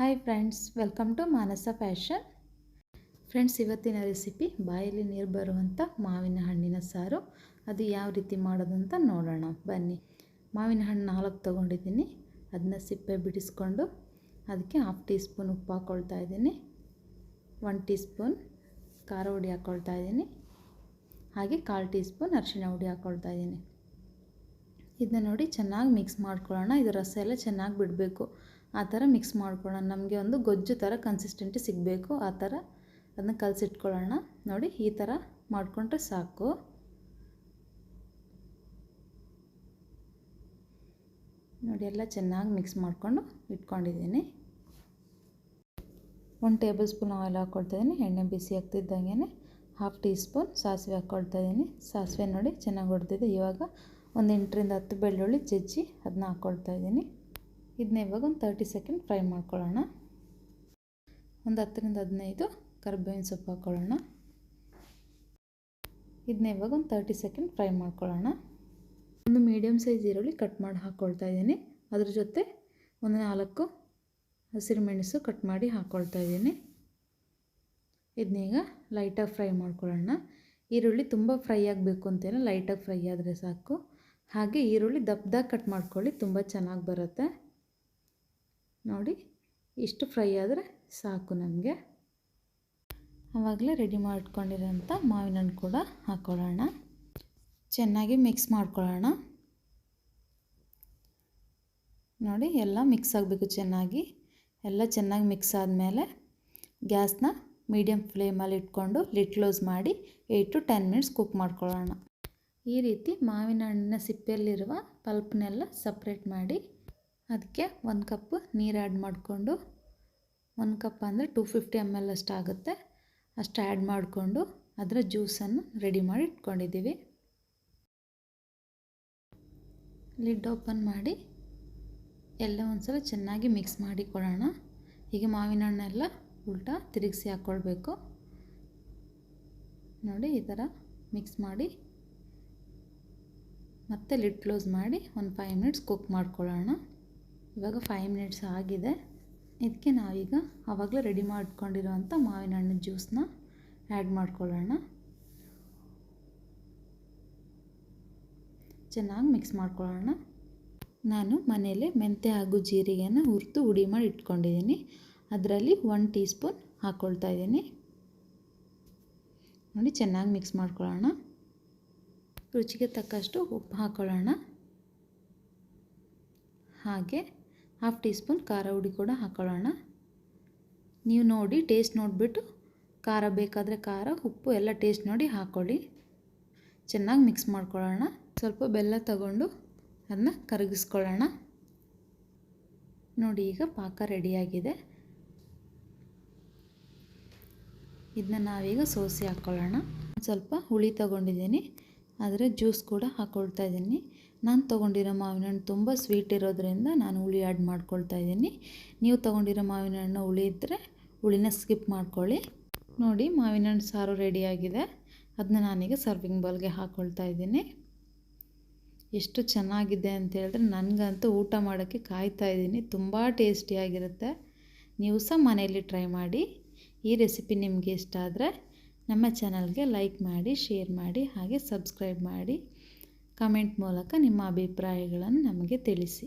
Hi friends, welcome to Manasa fashion. Friends, ಇವತ್ತಿನ recipe ಬಾಯಲ್ಲಿ ನೀರು ಬರುವಂಥ ಮಾವಿನ ಹಣ್ಣಿನ ಸಾರು. ಅದು ಯಾವ ರೀತಿ ಮಾಡೋದು ಅಂತ ನೋಡೋಣ ಬನ್ನಿ. ಮಾವಿನ ಹಣ್ಣು 4 ತೊಗೊಂಡಿದ್ದೀನಿ. ಅದನ್ನ ಸಿಪ್ಪೆ ಬಿಡಿಸ್ಕೊಂಡು ಅದಕ್ಕೆ 1/2 ಟೀ ಸ್ಪೂನ್ ಉಪ್ಪು ಹಾಕ್ಕೊಳ್ತಾ ಇದ್ದೀನಿ, 1 ಟೀ ಸ್ಪೂನ್ ಖಾರ ಹುಡಿ ಹಾಕ್ಕೊಳ್ತಾ ಇದ್ದೀನಿ, ಹಾಗೆ 1/4 ಟೀ ಸ್ಪೂನ್ ಅರಿಶಿಣ ಹುಡಿ ಹಾಕ್ಕೊಳ್ತಾ ಇದ್ದೀನಿ. ಇದನ್ನ ನೋಡಿ ಚೆನ್ನಾಗಿ ಮಿಕ್ಸ್ ಮಾಡ್ಕೊಳ್ಳೋಣ. ಇದು ರಸ ಎಲ್ಲ ಚೆನ್ನಾಗಿ ಬಿಡಬೇಕು. ಆ ಥರ ಮಿಕ್ಸ್ ಮಾಡ್ಕೊಳ್ಳೋಣ. ನಮಗೆ ಒಂದು ಗೊಜ್ಜು ಥರ ಕನ್ಸಿಸ್ಟೆಂಟಿ ಸಿಗಬೇಕು. ಆ ಥರ ಅದನ್ನ ಕಲಸಿಟ್ಕೊಳ್ಳೋಣ. ನೋಡಿ, ಈ ಥರ ಮಾಡಿಕೊಂಡ್ರೆ ಸಾಕು. ನೋಡಿ, ಎಲ್ಲ ಚೆನ್ನಾಗಿ ಮಿಕ್ಸ್ ಮಾಡಿಕೊಂಡು ಇಟ್ಕೊಂಡಿದ್ದೀನಿ. 1 ಟೇಬಲ್ ಸ್ಪೂನ್ ಆಯಿಲ್ ಹಾಕ್ಕೊಳ್ತಾ ಇದ್ದೀನಿ. ಎಣ್ಣೆ ಬಿಸಿ ಆಗ್ತಿದ್ದಂಗೆ 1/2 ಟೀ ಸ್ಪೂನ್ ಸಾಸಿವೆ ಹಾಕ್ಕೊಳ್ತಾ ಇದ್ದೀನಿ. ಸಾಸಿವೆ ನೋಡಿ ಚೆನ್ನಾಗಿ ಹೊಡೆದಿದೆ. ಇವಾಗ ಒಂದು 8 ರಿಂದ 10 ಬೆಳ್ಳುಳ್ಳಿ ಜಜ್ಜಿ ಅದನ್ನ ಹಾಕ್ಕೊಳ್ತಾ ಇದ್ದೀನಿ. ಇದನ್ನ ಇವಾಗ ಒಂದು 30 ಸೆಕೆಂಡ್ ಫ್ರೈ ಮಾಡ್ಕೊಳ್ಳೋಣ. ಒಂದು 10 ರಿಂದ 15 ಕರಿಬೇವಿನ ಸೊಪ್ಪು ಹಾಕ್ಕೊಳ್ಳೋಣ. ಇದನ್ನ ಇವಾಗ ಒಂದು 30 ಸೆಕೆಂಡ್ ಫ್ರೈ ಮಾಡ್ಕೊಳ್ಳೋಣ. ಒಂದು ಮೀಡಿಯಮ್ ಸೈಜ್ ಈರುಳ್ಳಿ ಕಟ್ ಮಾಡಿ ಹಾಕ್ಕೊಳ್ತಾ ಇದ್ದೀನಿ. ಅದ್ರ ಜೊತೆ ಒಂದು 4 ಹಸಿರು ಮೆಣಸು ಕಟ್ ಮಾಡಿ ಹಾಕ್ಕೊಳ್ತಾ ಇದ್ದೀನಿ. ಇದನ್ನೀಗ ಲೈಟಾಗಿ ಫ್ರೈ ಮಾಡ್ಕೊಳ್ಳೋಣ. ಈರುಳ್ಳಿ ತುಂಬ ಫ್ರೈ ಆಗಬೇಕು ಅಂತೇನು, ಲೈಟಾಗಿ ಫ್ರೈ ಆದರೆ ಸಾಕು. ಹಾಗೆ ಈರುಳ್ಳಿ ದಪ್ಪದಾಗಿ ಕಟ್ ಮಾಡ್ಕೊಳ್ಳಿ, ತುಂಬ ಚೆನ್ನಾಗಿ ಬರುತ್ತೆ. ನೋಡಿ, ಇಷ್ಟು ಫ್ರೈ ಆದರೆ ಸಾಕು ನಮಗೆ. ಆವಾಗಲೇ ರೆಡಿ ಮಾಡ್ಕೊಂಡಿರೋಂಥ ಮಾವಿನ ಹಣ್ಣು ಕೂಡ ಹಾಕ್ಕೊಳ್ಳೋಣ. ಚೆನ್ನಾಗಿ ಮಿಕ್ಸ್ ಮಾಡ್ಕೊಳ್ಳೋಣ. ನೋಡಿ, ಎಲ್ಲ ಮಿಕ್ಸ್ ಆಗಬೇಕು ಚೆನ್ನಾಗಿ. ಎಲ್ಲ ಚೆನ್ನಾಗಿ ಮಿಕ್ಸ್ ಆದಮೇಲೆ ಗ್ಯಾಸ್ನ ಮೀಡಿಯಮ್ ಫ್ಲೇಮಲ್ಲಿ ಇಟ್ಕೊಂಡು ಲಿಡ್ ಕ್ಲೋಸ್ ಮಾಡಿ 8 to 10 ಮಿನಿಟ್ಸ್ ಕುಕ್ ಮಾಡ್ಕೊಳ್ಳೋಣ. ಈ ರೀತಿ ಮಾವಿನ ಹಣ್ಣಿನ ಸಿಪ್ಪೆಯಲ್ಲಿರುವ ಪಲ್ಪ್ನೆಲ್ಲ ಸಪ್ರೇಟ್ ಮಾಡಿ ಅದಕ್ಕೆ 1 ಕಪ್ ನೀರು ಆ್ಯಡ್ ಮಾಡಿಕೊಂಡು, 1 ಕಪ್ ಅಂದರೆ 250 ml ಅಷ್ಟು ಆಗುತ್ತೆ, ಅಷ್ಟು ಆ್ಯಡ್ ಮಾಡಿಕೊಂಡು ಅದರ ಜ್ಯೂಸನ್ನು ರೆಡಿ ಮಾಡಿ ಇಟ್ಕೊಂಡಿದ್ದೀವಿ. ಲಿಡ್ ಓಪನ್ ಮಾಡಿ ಎಲ್ಲ ಒಂದ್ಸಲ ಚೆನ್ನಾಗಿ ಮಿಕ್ಸ್ ಮಾಡಿ ಕೊಡೋಣ. ಹೀಗೆ ಮಾವಿನ ಹಣ್ಣೆಲ್ಲ ಉಲ್ಟಾ ತಿರುಗಿಸಿ ಹಾಕ್ಕೊಳ್ಬೇಕು. ನೋಡಿ, ಈ ಥರ ಮಿಕ್ಸ್ ಮಾಡಿ ಮತ್ತೆ ಲಿಡ್ ಕ್ಲೋಸ್ ಮಾಡಿ ಒಂದು 5 ಮಿನಿಟ್ಸ್ ಕುಕ್ ಮಾಡ್ಕೊಳ್ಳೋಣ. ಇವಾಗ 5 ಮಿನಿಟ್ಸ್ ಆಗಿದೆ. ಇದಕ್ಕೆ ನಾವೀಗ ಆವಾಗಲೇ ರೆಡಿ ಮಾಡ್ಕೊಂಡಿರೋವಂಥ ಮಾವಿನ ಹಣ್ಣಿನ ಜ್ಯೂಸನ್ನ ಆ್ಯಡ್ ಮಾಡ್ಕೊಳ್ಳೋಣ. ಚೆನ್ನಾಗಿ ಮಿಕ್ಸ್ ಮಾಡ್ಕೊಳ್ಳೋಣ. ನಾನು ಮನೆಯಲ್ಲೇ ಮೆಂತ್ಯ ಹಾಗೂ ಜೀರಿಗೆನ ಹುರಿದು ಹುಡಿ ಮಾಡಿ ಇಟ್ಕೊಂಡಿದ್ದೀನಿ. ಅದರಲ್ಲಿ 1 ಟೀ ಸ್ಪೂನ್ ಹಾಕ್ಕೊಳ್ತಾ ಇದ್ದೀನಿ. ನೋಡಿ, ಚೆನ್ನಾಗಿ ಮಿಕ್ಸ್ ಮಾಡ್ಕೊಳ್ಳೋಣ. ರುಚಿಗೆ ತಕ್ಕಷ್ಟು ಉಪ್ಪು ಹಾಕ್ಕೊಳ್ಳೋಣ. ಹಾಗೆ 1/2 ಟೀ ಸ್ಪೂನ್ ಖಾರ ಹುಡಿ ಕೂಡ ಹಾಕ್ಕೊಳ್ಳೋಣ. ನೀವು ನೋಡಿ ಟೇಸ್ಟ್ ನೋಡಿಬಿಟ್ಟು ಖಾರ ಬೇಕಾದರೆ ಖಾರ, ಉಪ್ಪು ಎಲ್ಲ ಟೇಸ್ಟ್ ನೋಡಿ ಹಾಕ್ಕೊಳ್ಳಿ. ಚೆನ್ನಾಗಿ ಮಿಕ್ಸ್ ಮಾಡ್ಕೊಳ್ಳೋಣ. ಸ್ವಲ್ಪ ಬೆಲ್ಲ ತಗೊಂಡು ಅದನ್ನ ಕರಗಿಸ್ಕೊಳ್ಳೋಣ. ನೋಡಿ, ಈಗ ಪಾಕ ರೆಡಿಯಾಗಿದೆ. ಇದನ್ನ ನಾವೀಗ ಸೋಸಿ ಹಾಕ್ಕೊಳ್ಳೋಣ. ಸ್ವಲ್ಪ ಹುಳಿ ತಗೊಂಡಿದ್ದೀನಿ, ಆದರೆ ಜ್ಯೂಸ್ ಕೂಡ ಹಾಕ್ಕೊಳ್ತಾ ಇದ್ದೀನಿ. ನಾನು ತೊಗೊಂಡಿರೋ ಮಾವಿನ ಹಣ್ಣು ತುಂಬ ಸ್ವೀಟ್ ಇರೋದ್ರಿಂದ ನಾನು ಹುಳಿ ಆ್ಯಡ್ ಮಾಡ್ಕೊಳ್ತಾ ಇದ್ದೀನಿ. ನೀವು ತೊಗೊಂಡಿರೋ ಮಾವಿನ ಹಣ್ಣು ಹುಳಿ ಇದ್ದರೆ ಹುಳಿನ ಸ್ಕಿಪ್ ಮಾಡ್ಕೊಳ್ಳಿ. ನೋಡಿ, ಮಾವಿನ ಹಣ್ಣು ಸಾರು ರೆಡಿಯಾಗಿದೆ. ಅದನ್ನ ನಾನೀಗ ಸರ್ವಿಂಗ್ ಬೌಲ್ಗೆ ಹಾಕ್ಕೊಳ್ತಾ ಇದ್ದೀನಿ. ಎಷ್ಟು ಚೆನ್ನಾಗಿದೆ ಅಂತ ಹೇಳಿದ್ರೆ ನನಗಂತೂ ಊಟ ಮಾಡೋಕ್ಕೆ ಕಾಯ್ತಾ ಇದ್ದೀನಿ. ತುಂಬ ಟೇಸ್ಟಿಯಾಗಿರುತ್ತೆ. ನೀವು ಸಹ ಮನೆಯಲ್ಲಿ ಟ್ರೈ ಮಾಡಿ. ಈ ರೆಸಿಪಿ ನಿಮಗೆ ಇಷ್ಟ ಆದರೆ ನಮ್ಮ ಚಾನಲ್ಗೆ ಲೈಕ್ ಮಾಡಿ, ಶೇರ್ ಮಾಡಿ, ಹಾಗೆ ಸಬ್ಸ್ಕ್ರೈಬ್ ಮಾಡಿ. ಕಮೆಂಟ್ ಮೂಲಕ ನಿಮ್ಮ ಅಭಿಪ್ರಾಯಗಳನ್ನು ನಮಗೆ ತಿಳಿಸಿ.